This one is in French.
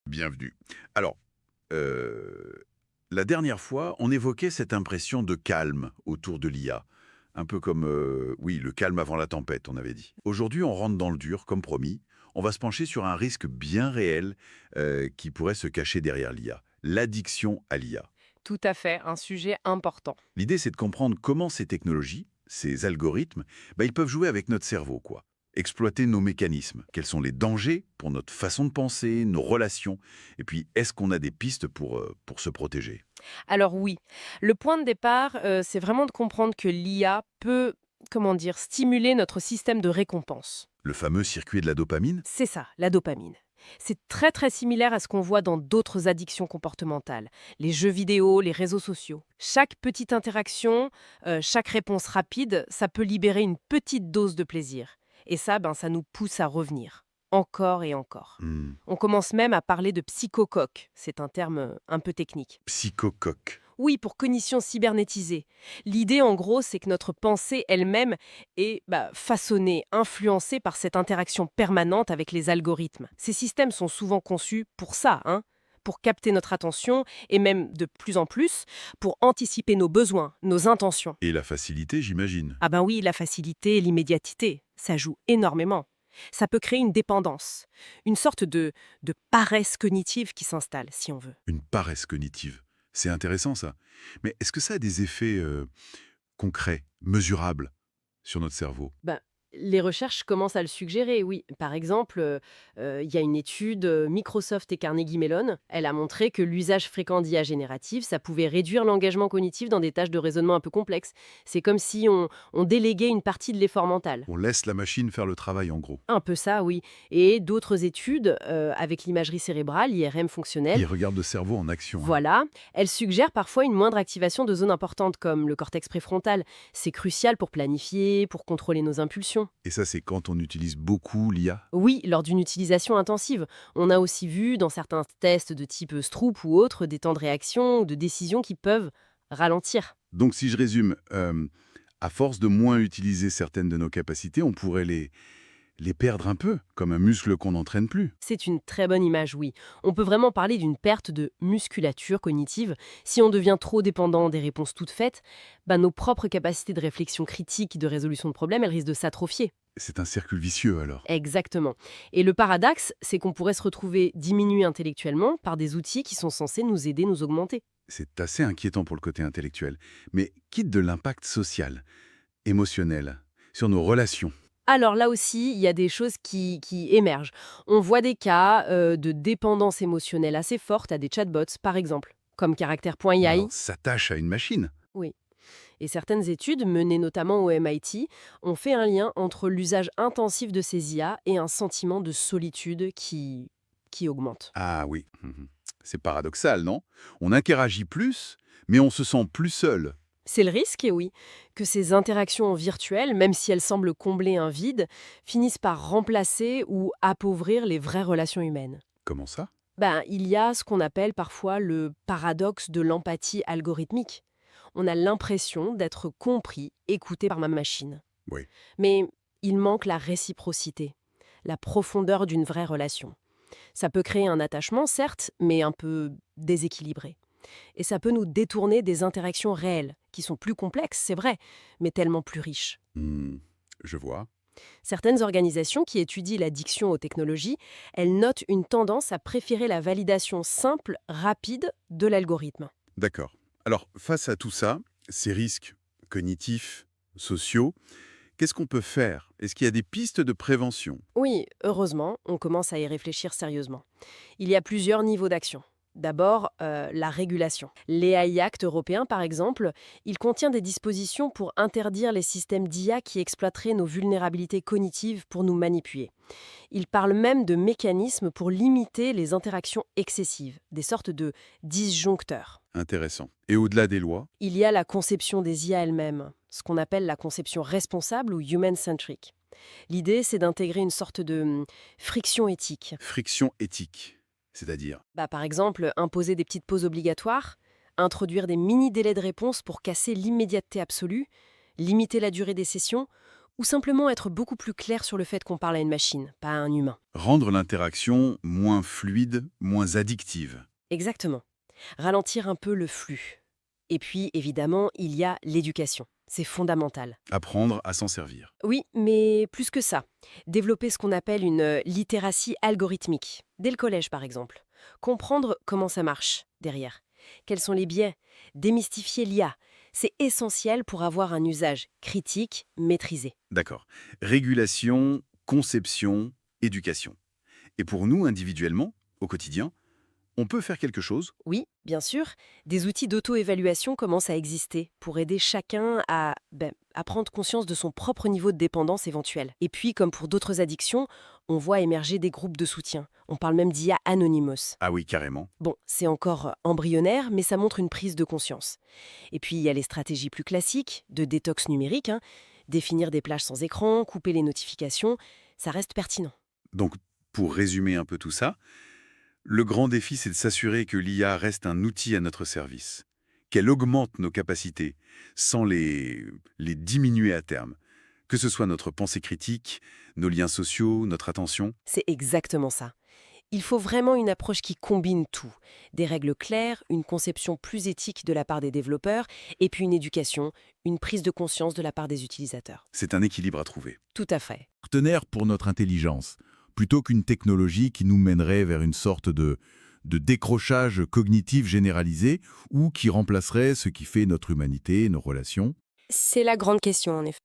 Bienvenue. Alors, euh, la dernière fois, on évoquait cette impression de calme autour de l'IA. Un peu comme, oui, le calme avant la tempête, on avait dit. Aujourd'hui, on rentre dans le dur, comme promis. On va se pencher sur un risque bien réel qui pourrait se cacher derrière l'IA. L'addiction à l'IA. Tout à fait, un sujet important. L'idée, c'est de comprendre comment ces technologies, ces algorithmes, ils peuvent jouer avec notre cerveau, quoi. Exploiter nos mécanismes. Quels sont les dangers pour notre façon de penser, nos relations? Et puis, est-ce qu'on a des pistes pour se protéger? Alors oui, le point de départ, c'est vraiment de comprendre que l'IA peut, comment dire, stimuler notre système de récompense. Le fameux circuit de la dopamine? C'est ça, la dopamine. C'est très très similaire à ce qu'on voit dans d'autres addictions comportementales, les jeux vidéo, les réseaux sociaux. Chaque petite interaction, chaque réponse rapide, ça peut libérer une petite dose de plaisir. Et ça, ça nous pousse à revenir. Encore et encore. Hmm. On commence même à parler de psychocoque. C'est un terme un peu technique. Psychocoque. Oui, pour cognition cybernétisée. L'idée, en gros, c'est que notre pensée elle-même est façonnée, influencée par cette interaction permanente avec les algorithmes. Ces systèmes sont souvent conçus pour ça, pour capter notre attention et même de plus en plus pour anticiper nos besoins, nos intentions. Et la facilité, j'imagine. Ah ben oui, la facilité et l'immédiateté, ça joue énormément. Ça peut créer une dépendance, une sorte de paresse cognitive qui s'installe, si on veut. Une paresse cognitive. C'est intéressant, ça. Mais est-ce que ça a des effets concrets, mesurables sur notre cerveau? Ben, les recherches commencent à le suggérer, oui. Par exemple, il y a une étude Microsoft et Carnegie Mellon. Elle a montré que l'usage fréquent d'IA générative, ça pouvait réduire l'engagement cognitif dans des tâches de raisonnement un peu complexes. C'est comme si on déléguait une partie de l'effort mental. On laisse la machine faire le travail, en gros. Un peu ça, oui. Et d'autres études, avec l'imagerie cérébrale, IRM Il fonctionnelle, regarde le cerveau en action, hein. voilà, elles suggèrent parfois une moindre activation de zones importantes comme le cortex préfrontal. C'est crucial pour planifier, pour contrôler nos impulsions. Et ça, c'est quand on utilise beaucoup l'IA? Oui, lors d'une utilisation intensive. On a aussi vu dans certains tests de type Stroop ou autres des temps de réaction ou de décision qui peuvent ralentir. Donc, si je résume, à force de moins utiliser certaines de nos capacités, on pourrait les perdre un peu, comme un muscle qu'on n'entraîne plus. C'est une très bonne image, oui. On peut vraiment parler d'une perte de musculature cognitive. Si on devient trop dépendant des réponses toutes faites, nos propres capacités de réflexion critique, de résolution de problèmes, elles risquent de s'atrophier. C'est un cercle vicieux, alors. Exactement. Et le paradoxe, c'est qu'on pourrait se retrouver diminué intellectuellement par des outils qui sont censés nous aider, nous augmenter. C'est assez inquiétant pour le côté intellectuel. Mais quitte de l'impact social, émotionnel, sur nos relations. Alors là aussi, il y a des choses qui émergent. On voit des cas de dépendance émotionnelle assez forte à des chatbots, par exemple, comme Mais caractère.ai. alors, s'attache à une machine. Oui. Et certaines études, menées notamment au MIT, ont fait un lien entre l'usage intensif de ces IA et un sentiment de solitude qui augmente. Ah oui. C'est paradoxal, non? On interagit plus, mais on se sent plus seul. C'est le risque, et oui, que ces interactions virtuelles, même si elles semblent combler un vide, finissent par remplacer ou appauvrir les vraies relations humaines. Comment ça? Il y a ce qu'on appelle parfois le paradoxe de l'empathie algorithmique. On a l'impression d'être compris, écouté par ma machine. Oui. Mais il manque la réciprocité, la profondeur d'une vraie relation. Ça peut créer un attachement, certes, mais un peu déséquilibré. Et ça peut nous détourner des interactions réelles, qui sont plus complexes, c'est vrai, mais tellement plus riches. Hmm, je vois. Certaines organisations qui étudient l'addiction aux technologies, elles notent une tendance à préférer la validation simple, rapide de l'algorithme. D'accord. Alors, face à tout ça, ces risques cognitifs, sociaux, qu'est-ce qu'on peut faire? Est-ce qu'il y a des pistes de prévention? Oui, heureusement, on commence à y réfléchir sérieusement. Il y a plusieurs niveaux d'action. D'abord, la régulation. L'AI Act européen, par exemple, il contient des dispositions pour interdire les systèmes d'IA qui exploiteraient nos vulnérabilités cognitives pour nous manipuler. Il parle même de mécanismes pour limiter les interactions excessives, des sortes de disjoncteurs. Intéressant. Et au-delà des lois? Il y a la conception des IA elles-mêmes, ce qu'on appelle la conception responsable ou human-centric. L'idée, c'est d'intégrer une sorte de friction éthique. Friction éthique. C'est-à-dire? Par exemple, imposer des petites pauses obligatoires, introduire des mini-délais de réponse pour casser l'immédiateté absolue, limiter la durée des sessions, Ou simplement être beaucoup plus clair sur le fait qu'on parle à une machine, pas à un humain. Rendre l'interaction moins fluide, moins addictive. Exactement. Ralentir un peu le flux. Et puis, évidemment, il y a l'éducation. C'est fondamental. Apprendre à s'en servir. Oui, mais plus que ça. Développer ce qu'on appelle une littératie algorithmique, dès le collège par exemple. Comprendre comment ça marche derrière. Quels sont les biais. Démystifier l'IA. C'est essentiel pour avoir un usage critique, maîtrisé. D'accord. Régulation, conception, éducation. Et pour nous, individuellement, au quotidien, on peut faire quelque chose? Oui, bien sûr, des outils d'auto-évaluation commencent à exister pour aider chacun à prendre conscience de son propre niveau de dépendance éventuel. Et puis, comme pour d'autres addictions, on voit émerger des groupes de soutien. On parle même d'IA Anonymous. Ah oui, carrément. Bon, c'est encore embryonnaire, mais ça montre une prise de conscience. Et puis, il y a les stratégies plus classiques, de détox numérique, définir des plages sans écran, couper les notifications, ça reste pertinent. Donc, pour résumer un peu tout ça, le grand défi, c'est de s'assurer que l'IA reste un outil à notre service, qu'elle augmente nos capacités sans les diminuer à terme, que ce soit notre pensée critique, nos liens sociaux, notre attention. C'est exactement ça. Il faut vraiment une approche qui combine tout. Des règles claires, une conception plus éthique de la part des développeurs, et puis une éducation, une prise de conscience de la part des utilisateurs. C'est un équilibre à trouver. Tout à fait. Partenaire pour notre intelligence, plutôt qu'une technologie qui nous mènerait vers une sorte de décrochage cognitif généralisé ou qui remplacerait ce qui fait notre humanité, nos relations. C'est la grande question, en effet.